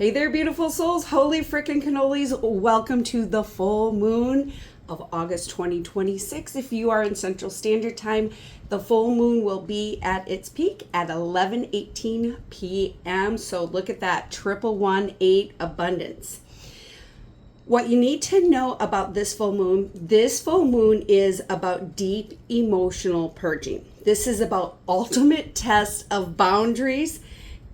Hey there, beautiful souls. Holy frickin' cannolis. Welcome to the full moon of August 2026. If you are in Central Standard Time, the full moon will be at its peak at 11:18 p.m. So look at that, 1118 abundance. What you need to know about this full moon is about deep emotional purging. This is about ultimate test of boundaries.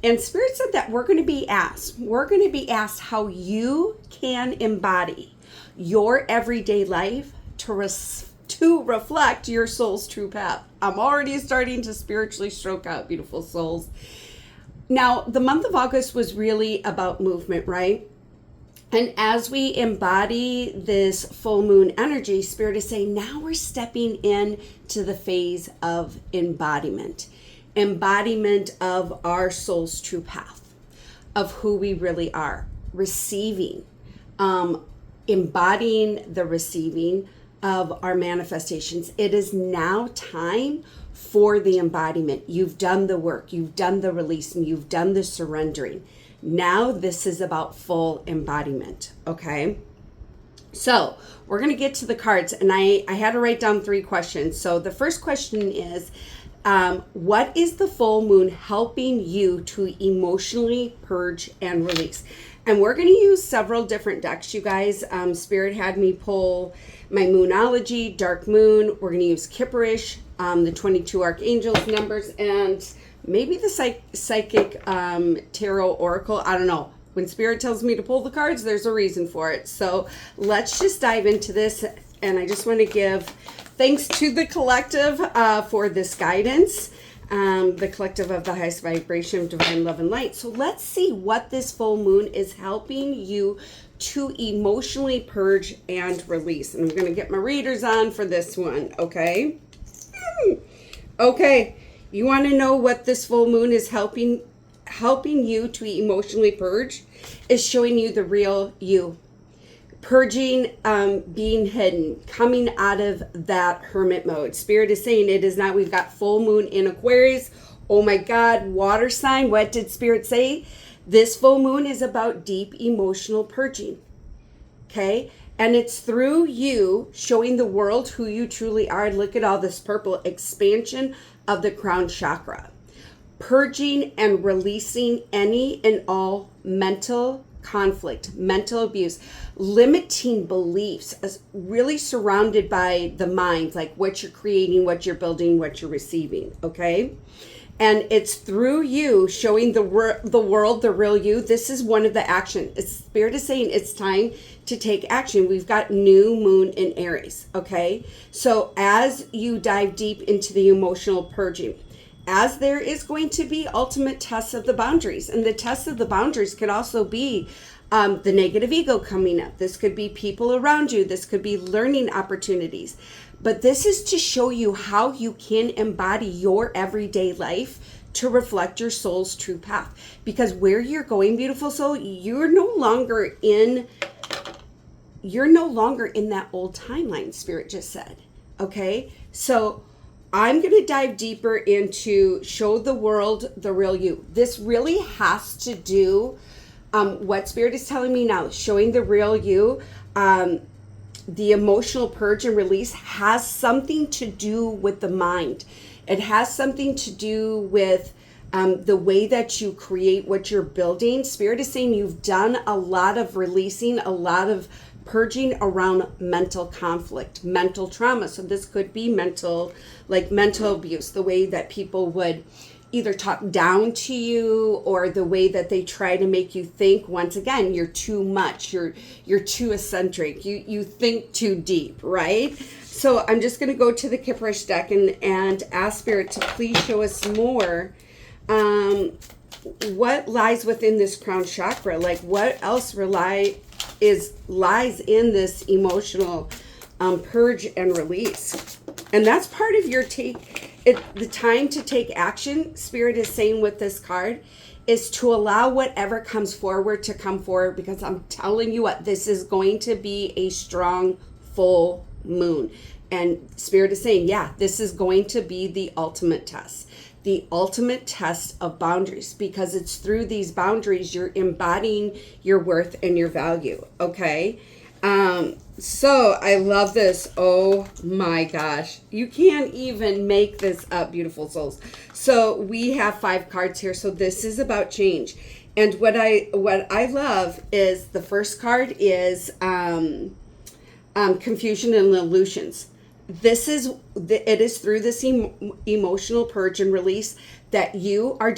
And Spirit said that we're going to be asked how you can embody your everyday life to reflect your soul's true path. I'm already starting to spiritually stroke out, beautiful souls. Now, the month of August was really about movement, right? And as we embody this full moon energy, Spirit is saying now we're stepping in to the phase of embodiment of our soul's true path, of who we really are, receiving, embodying the receiving of our manifestations. It is now time for the embodiment. You've done the work, you've done the releasing, you've done the surrendering. Now this is about full embodiment, okay? So we're going to get to the cards, and I had to write down 3 questions. So the first question is, what is the full moon helping you to emotionally purge and release? And we're going to use several different decks, you guys. Spirit had me pull my Moonology, Dark Moon. We're going to use Kipperish, the 22 Archangels numbers, and maybe the Psychic Tarot Oracle. I don't know. When Spirit tells me to pull the cards, there's a reason for it. So let's just dive into this. And I just want to give thanks to the collective for this guidance, the collective of the highest vibration of divine love and light. So let's see what this full moon is helping you to emotionally purge and release. And I'm going to get my readers on for this one, okay? Okay, you want to know what this full moon is helping you to emotionally purge? Is showing you the real you. Purging, being hidden, coming out of that hermit mode. Spirit is saying it is not. We've got full moon in Aquarius. Oh my God, water sign. What did Spirit say? This full moon is about deep emotional purging. Okay? And it's through you showing the world who you truly are. Look at all this purple expansion of the crown chakra. Purging and releasing any and all mental conflict, mental abuse, limiting beliefs, really surrounded by the mind, like what you're creating, what you're building, what you're receiving, okay? And it's through you showing the world the real you. This is one of the actions. Spirit is saying it's time to take action. We've got new moon in Aries, okay? So as you dive deep into the emotional purging, as there is going to be ultimate tests of the boundaries. And the tests of the boundaries could also be the negative ego coming up. This could be people around you. This could be learning opportunities. But this is to show you how you can embody your everyday life to reflect your soul's true path. Because where you're going, beautiful soul, you're no longer in that old timeline, Spirit just said. Okay? So I'm going to dive deeper into show the world the real you. This really has to do, what Spirit is telling me now, showing the real you, the emotional purge and release has something to do with the mind. It has something to do with the way that you create what you're building. Spirit is saying you've done a lot of releasing, a lot of purging around mental conflict, mental trauma. So this could be mental abuse, the way that people would either talk down to you or the way that they try to make you think, once again, you're too much, you're too eccentric, you think too deep, right? So I'm just going to go to the Kipperish deck and ask Spirit to please show us more what lies within this crown chakra. Like what else lies in this emotional purge and release. And that's part of your the time to take action. Spirit is saying with this card is to allow whatever comes forward to come forward, because I'm telling you what, this is going to be a strong full moon. And Spirit is saying, yeah, this is going to be the ultimate test. the ultimate test of boundaries, because it's through these boundaries you're embodying your worth and your value. Okay. So I love this. Oh my gosh. You can't even make this up, beautiful souls. So we have 5 cards here. So this is about change. And what I love is the first card is confusion and illusions. It is through this emotional purge and release that you are,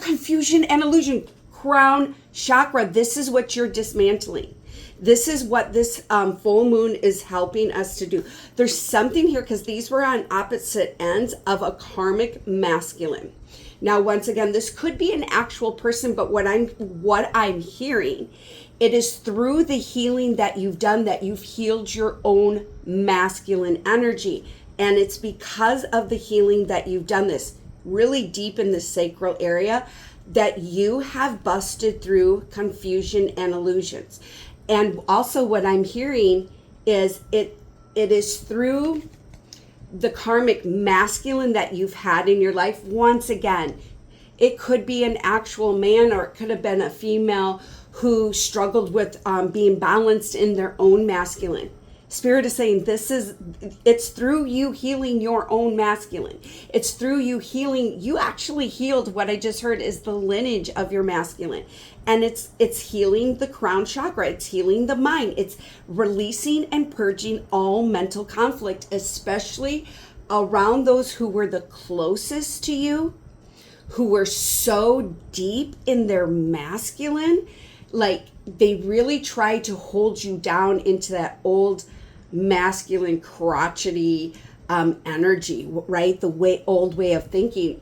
confusion and illusion, crown chakra. This is what you're dismantling. This is what this full moon is helping us to do. There's something here, because these were on opposite ends of a karmic masculine. Now, once again, this could be an actual person, but what I'm hearing, it is through the healing that you've done that you've healed your own masculine energy. And it's because of the healing that you've done this really deep in the sacral area that you have busted through confusion and illusions. And also what I'm hearing is it is through the karmic masculine that you've had in your life. Once again, it could be an actual man, or it could have been a female who struggled with being balanced in their own masculine. Spirit is saying it's through you healing your own masculine. It's through you healing. You actually healed, what I just heard is the lineage of your masculine. And it's healing the crown chakra. It's healing the mind. It's releasing and purging all mental conflict, especially around those who were the closest to you, who were so deep in their masculine, like they really tried to hold you down into that old masculine crotchety energy, right? The old way of thinking.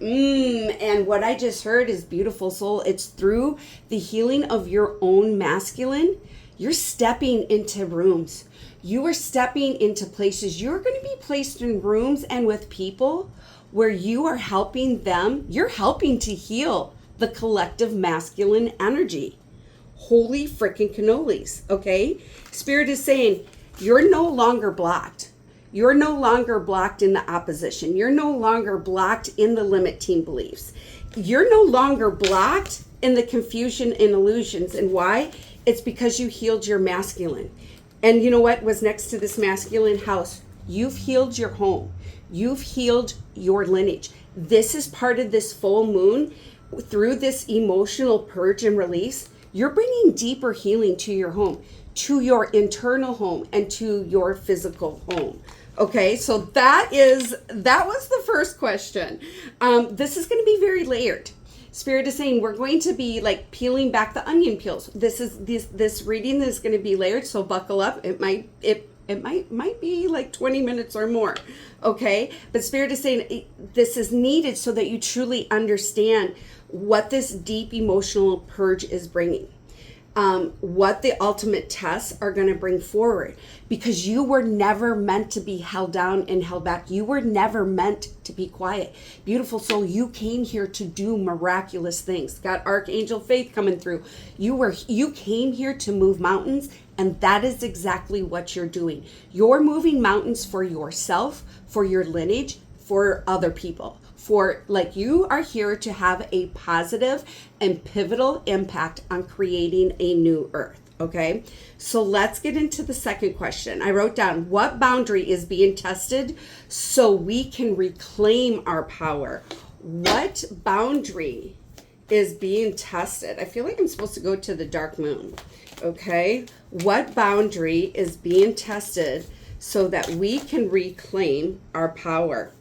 And what I just heard is, beautiful soul, it's through the healing of your own masculine. You're stepping into rooms. You are stepping into places. You're going to be placed in rooms and with people where you are helping them. You're helping to heal the collective masculine energy. Holy freaking cannolis. Okay. Spirit is saying you're no longer blocked. You're no longer blocked in the opposition. You're no longer blocked in the limiting beliefs. You're no longer blocked in the confusion and illusions. And why? It's because you healed your masculine. And you know what was next to this masculine house? You've healed your home. You've healed your lineage. This is part of this full moon. Through this emotional purge and release, you're bringing deeper healing to your home, to your internal home, and to your physical home. Okay, so that was the first question. This is going to be very layered. Spirit is saying we're going to be like peeling back the onion peels. This reading is going to be layered, so buckle up. It might be like 20 minutes or more. Okay, but Spirit is saying this is needed so that you truly understand what this deep emotional purge is bringing. What the ultimate tests are going to bring forward, because you were never meant to be held down and held back. You were never meant to be quiet. Beautiful soul, you came here to do miraculous things. Got Archangel Faith coming through. You came here to move mountains, and that is exactly what you're doing. You're moving mountains for yourself, for your lineage, for other people. You are here to have a positive and pivotal impact on creating a new earth. Okay, so let's get into the second question. I wrote down, what boundary is being tested so we can reclaim our power? What boundary is being tested? I feel like I'm supposed to go to the dark moon. Okay, what boundary is being tested so that we can reclaim our power?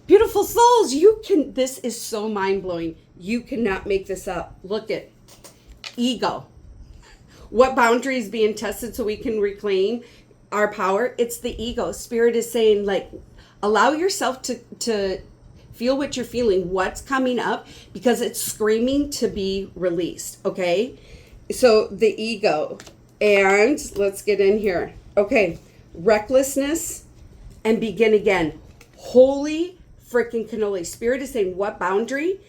Beautiful souls, this is so mind-blowing. You cannot make this up. Look at ego. What boundary is being tested so we can reclaim our power? It's the ego. Spirit is saying, allow yourself to feel what you're feeling, what's coming up, because it's screaming to be released. Okay, so the ego, and let's get in here. Okay, recklessness and begin again. Holy freaking cannoli. Spirit is saying what boundary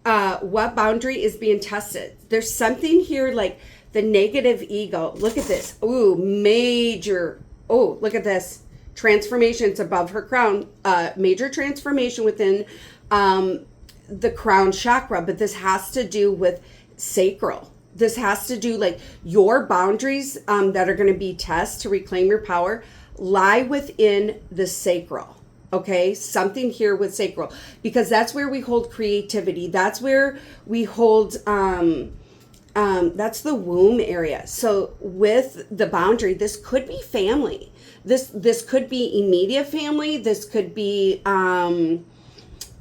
is being tested. There's something here like the negative ego. Look at this. Ooh, major. Oh, look at this. transformation. It's above her crown, major transformation within the crown chakra. But this has to do with sacral. This has to do like your boundaries that are going to be tests to reclaim your power lie within the sacral. Okay, something here with sacral, because that's where we hold creativity. That's where we hold, that's the womb area. So with the boundary, this could be family. This could be immediate family. This could be,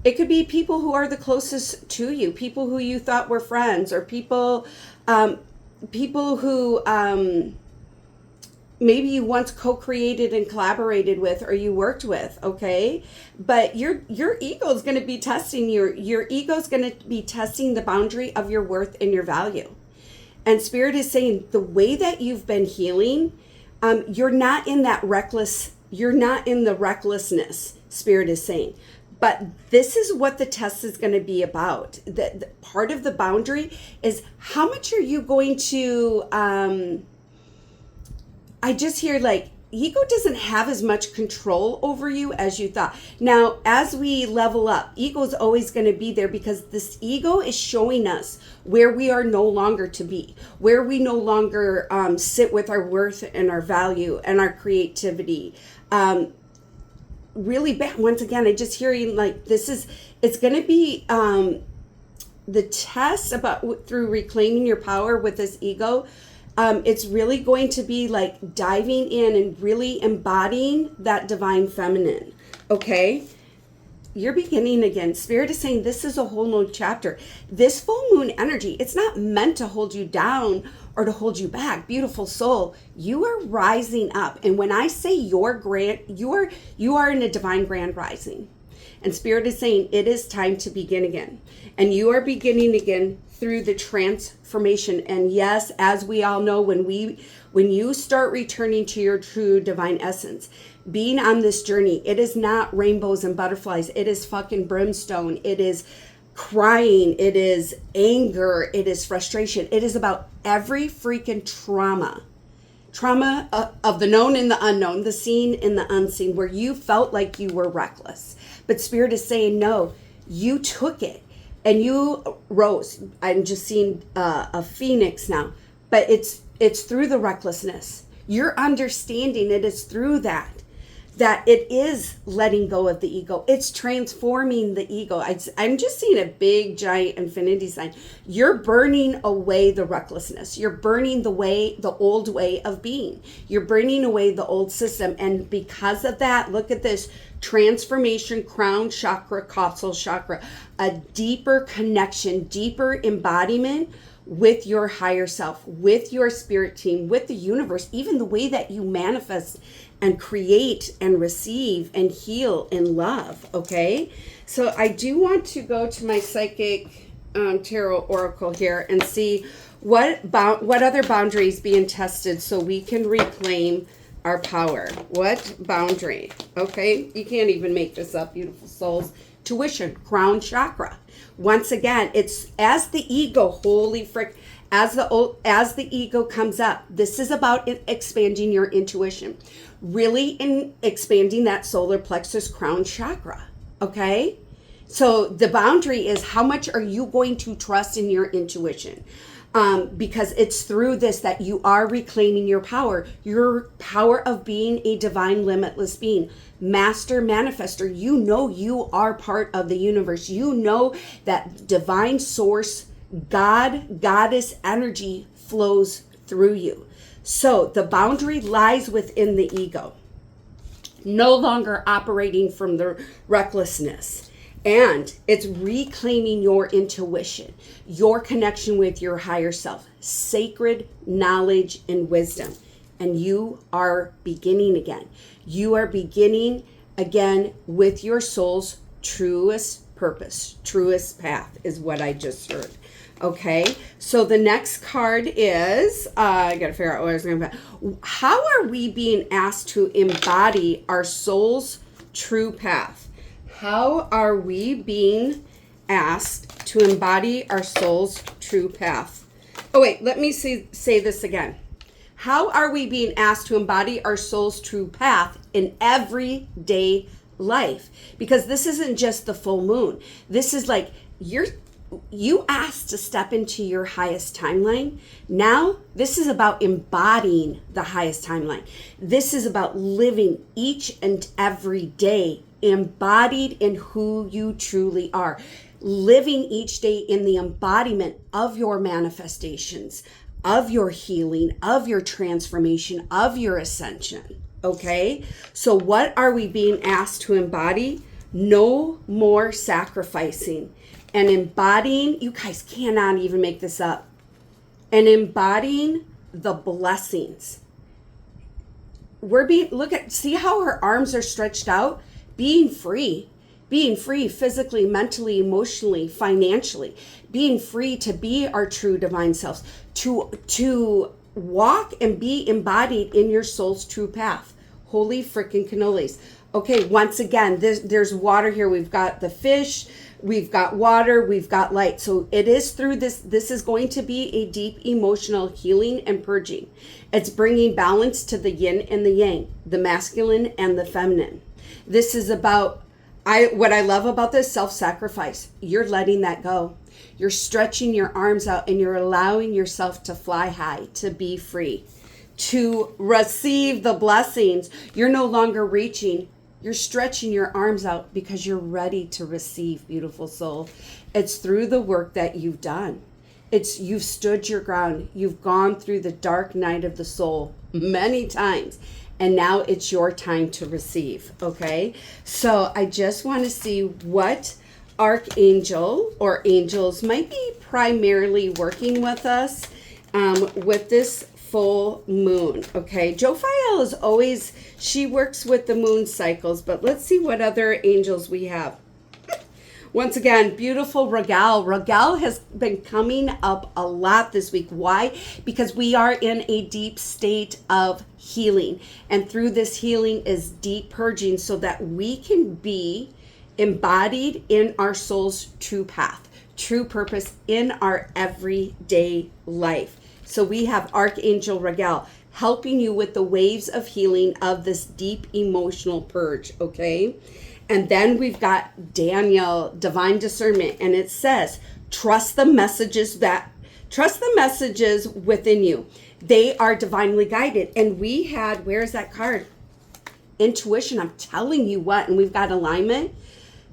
it could be people who are the closest to you, people who you thought were friends, or people who, maybe you once co-created and collaborated with, or you worked with, okay? But your ego is going to be testing your ego is going to be testing the boundary of your worth and your value. And Spirit is saying the way that you've been healing, you're not in the recklessness, Spirit is saying. But this is what the test is going to be about. The part of the boundary is how much are you going to, I just hear like ego doesn't have as much control over you as you thought. Now, as we level up, ego is always going to be there, because this ego is showing us where we are no longer to be, where we no longer sit with our worth and our value and our creativity. Really bad. Once again, I just hearing like it's going to be the test about through reclaiming your power with this ego. It's really going to be like diving in and really embodying that divine feminine. Okay, you're beginning again. Spirit is saying this is a whole new chapter. This full moon energy, it's not meant to hold you down or to hold you back. Beautiful soul, you are rising up. And when I say you are in a divine grand rising. And Spirit is saying it is time to begin again. And you are beginning again through the transformation. And yes, as we all know, when you start returning to your true divine essence, being on this journey, it is not rainbows and butterflies. It is fucking brimstone. It is crying. It is anger. It is frustration. It is about every freaking trauma of the known and the unknown, the seen and the unseen, where you felt like you were reckless. But Spirit is saying, no, you took it and you rose. I'm just seeing a phoenix now, but it's through the recklessness. You're understanding it is through that it is letting go of the ego. It's transforming the ego. I'm just seeing a big, giant infinity sign. You're burning away the recklessness. You're burning the old way of being. You're burning away the old system. And because of that, look at this transformation, crown chakra, causal chakra, a deeper connection, deeper embodiment with your higher self, with your spirit team, with the universe, even the way that you manifest and create and receive and heal and love. Okay, so I do want to go to my psychic tarot oracle here and see what other boundaries being tested so we can reclaim our power. What boundary? Okay, you can't even make this up, beautiful souls. Tuition, crown chakra. Once again, it's as the ego, holy frick, as the ego comes up, this is about expanding your intuition, really in expanding that solar plexus crown chakra. Okay, so the boundary is how much are you going to trust in your intuition? Because it's through this that you are reclaiming your power of being a divine limitless being, master manifester. You know you are part of the universe. You know that divine source, God, goddess energy flows through you. So the boundary lies within the ego, no longer operating from the recklessness. And it's reclaiming your intuition, your connection with your higher self, sacred knowledge and wisdom. And you are beginning again. You are beginning again with your soul's truest purpose, truest path is what I just heard. Okay, so the next card is, I got to figure out what I was going to put. How are we being asked to embody our soul's true path? How are we being asked to embody our soul's true path? Oh, wait, let me say this again. How are we being asked to embody our soul's true path in everyday life? Because this isn't just the full moon. This is like you asked to step into your highest timeline. Now, this is about embodying the highest timeline. This is about living each and every day embodied in who you truly are. Living each day in the embodiment of your manifestations, of your healing, of your transformation, of your ascension. Okay? So what are we being asked to embody? No more sacrificing. And embodying, you guys cannot even make this up. And embodying the blessings. See how her arms are stretched out? Being free physically, mentally, emotionally, financially, being free to be our true divine selves, to walk and be embodied in your soul's true path. Holy freaking cannolis. Okay, once again, there's water here. We've got the fish, we've got water, we've got light. So it is through this is going to be a deep emotional healing and purging. It's bringing balance to the yin and the yang, the masculine and the feminine. This is about, what I love about this, self-sacrifice. You're letting that go. You're stretching your arms out and you're allowing yourself to fly high, to be free, to receive the blessings. You're no longer reaching. You're stretching your arms out because you're ready to receive, beautiful soul. It's through the work that you've done. You've stood your ground. You've gone through the dark night of the soul many times. And now it's your time to receive, okay? So I just want to see what archangel or angels might be primarily working with us with this full moon, okay? Jophiel is always, she works with the moon cycles, but let's see what other angels we have. Once again, beautiful Ragal. Ragal has been coming up a lot this week. Why? Because we are in a deep state of healing. And through this healing is deep purging so that we can be embodied in our soul's true path, true purpose in our everyday life. So we have Archangel Ragal helping you with the waves of healing of this deep emotional purge, okay? And then we've got Daniel, Divine Discernment, and it says, trust the messages within you. They are divinely guided. And we had, where's that card? Intuition, I'm telling you what, and we've got alignment.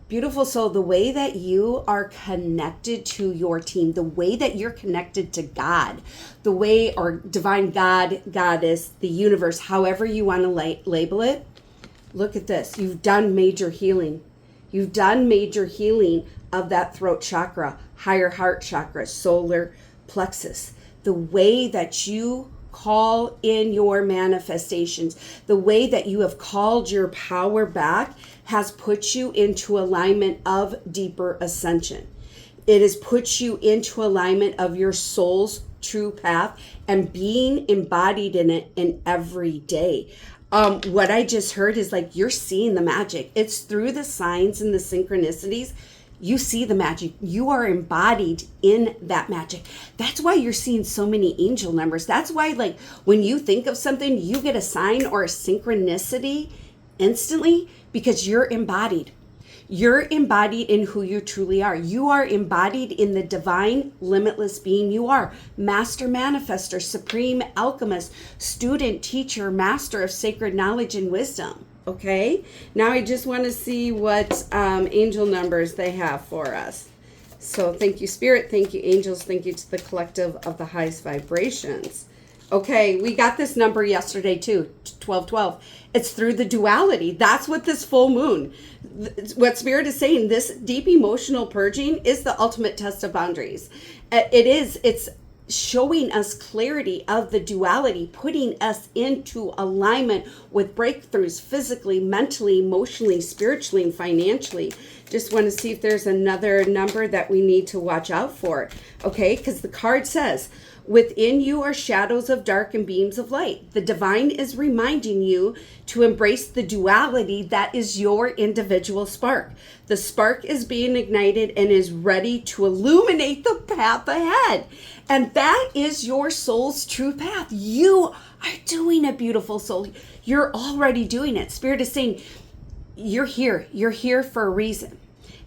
Beautiful soul, the way that you are connected to your team, the way that you're connected to God, the way, or divine God, goddess, the universe, however you want to label it. Look at this. You've done major healing. You've done major healing of that throat chakra, higher heart chakra, solar plexus. The way that you call in your manifestations, the way that you have called your power back has put you into alignment of deeper ascension. It has put you into alignment of your soul's true path and being embodied in it in every day. What I just heard is like, you're seeing the magic. It's through the signs and the synchronicities. You see the magic. You are embodied in that magic. That's why you're seeing so many angel numbers. That's why, like, when you think of something, you get a sign or a synchronicity instantly because you're embodied. You're embodied in who you truly are. You are embodied in the divine, limitless being you are. Master manifester, supreme alchemist, student, teacher, master of sacred knowledge and wisdom. Okay? Now I just want to see what angel numbers they have for us. So thank you, Spirit. Thank you, angels. Thank you to the collective of the highest vibrations. Okay, we got this number yesterday too, 1212. It's through the duality. That's what this full moon, what Spirit is saying, this deep emotional purging is the ultimate test of boundaries. It's showing us clarity of the duality, putting us into alignment with breakthroughs physically, mentally, emotionally, spiritually, and financially. Just want to see if there's another number that we need to watch out for. Okay, because the card says, within you are shadows of dark and beams of light. The divine is reminding you to embrace the duality that is your individual spark. The spark is being ignited and is ready to illuminate the path ahead. And that is your soul's true path. You are doing it, beautiful soul. You're already doing it. Spirit is saying, you're here. You're here for a reason.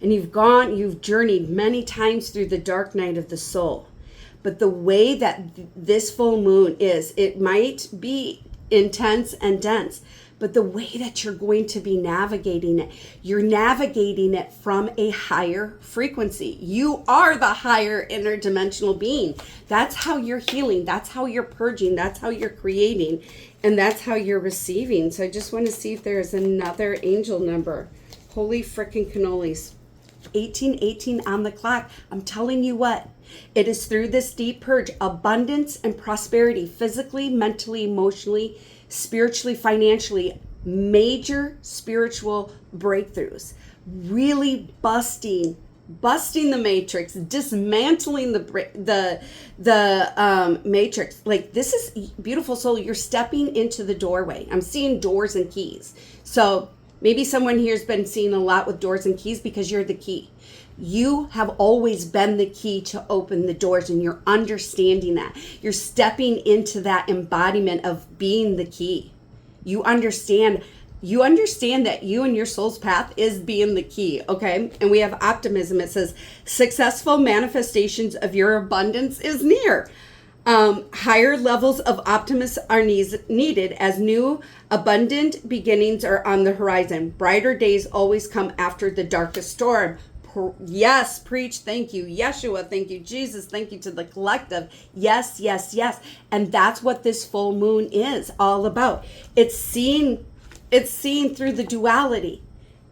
And you've journeyed many times through the dark night of the soul. But the way that this full moon is, it might be intense and dense, but the way that you're going to be navigating it, you're navigating it from a higher frequency. You are the higher interdimensional being. That's how you're healing. That's how you're purging. That's how you're creating. And that's how you're receiving. So I just want to see if there's another angel number. Holy frickin' cannolis. 1818 on the clock. I'm telling you what, it is through this deep purge, abundance and prosperity, physically, mentally, emotionally, spiritually, financially, major spiritual breakthroughs, really busting the matrix, dismantling the matrix. Like, this is beautiful soul. You're stepping into the doorway. I'm seeing doors and keys. So maybe someone here's been seeing a lot with doors and keys because you're the key. You have always been the key to open the doors, and you're understanding that. You're stepping into that embodiment of being the key. You understand that you and your soul's path is being the key, okay? And we have optimism. It says, successful manifestations of your abundance is near. Higher levels of optimism are needed as new abundant beginnings are on the horizon. Brighter days always come after the darkest storm. Yes, preach. Thank you, Yeshua. Thank you, Jesus. Thank you to the collective. Yes, yes, yes. And that's what this full moon is all about. It's seen through the duality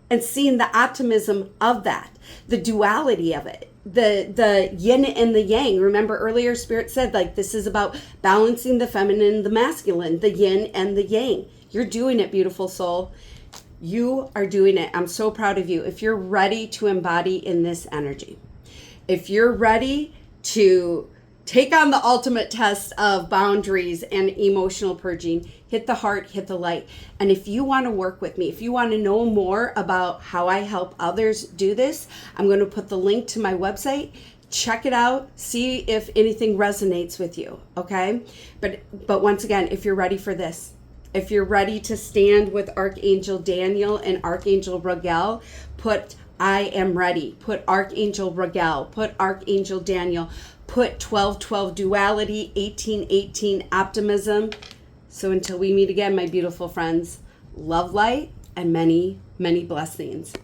and seeing the optimism of that, the duality of it. The yin and the yang. Remember earlier Spirit said, like, this is about balancing the feminine and the masculine, the yin and the yang. You're doing it, beautiful soul. You are doing it. I'm so proud of you. If you're ready to embody in this energy, if you're ready to take on the ultimate test of boundaries and emotional purging, hit the heart, hit the light. And if you want to work with me, if you want to know more about how I help others do this, I'm going to put the link to my website. Check it out. See if anything resonates with you. Okay. But once again, if you're ready for this, if you're ready to stand with Archangel Daniel and Archangel Raguel, put I am ready. Put Archangel Raguel. Put Archangel Daniel. Put 1212 duality, 1818 optimism. So until we meet again, my beautiful friends, love, light, and many, many blessings.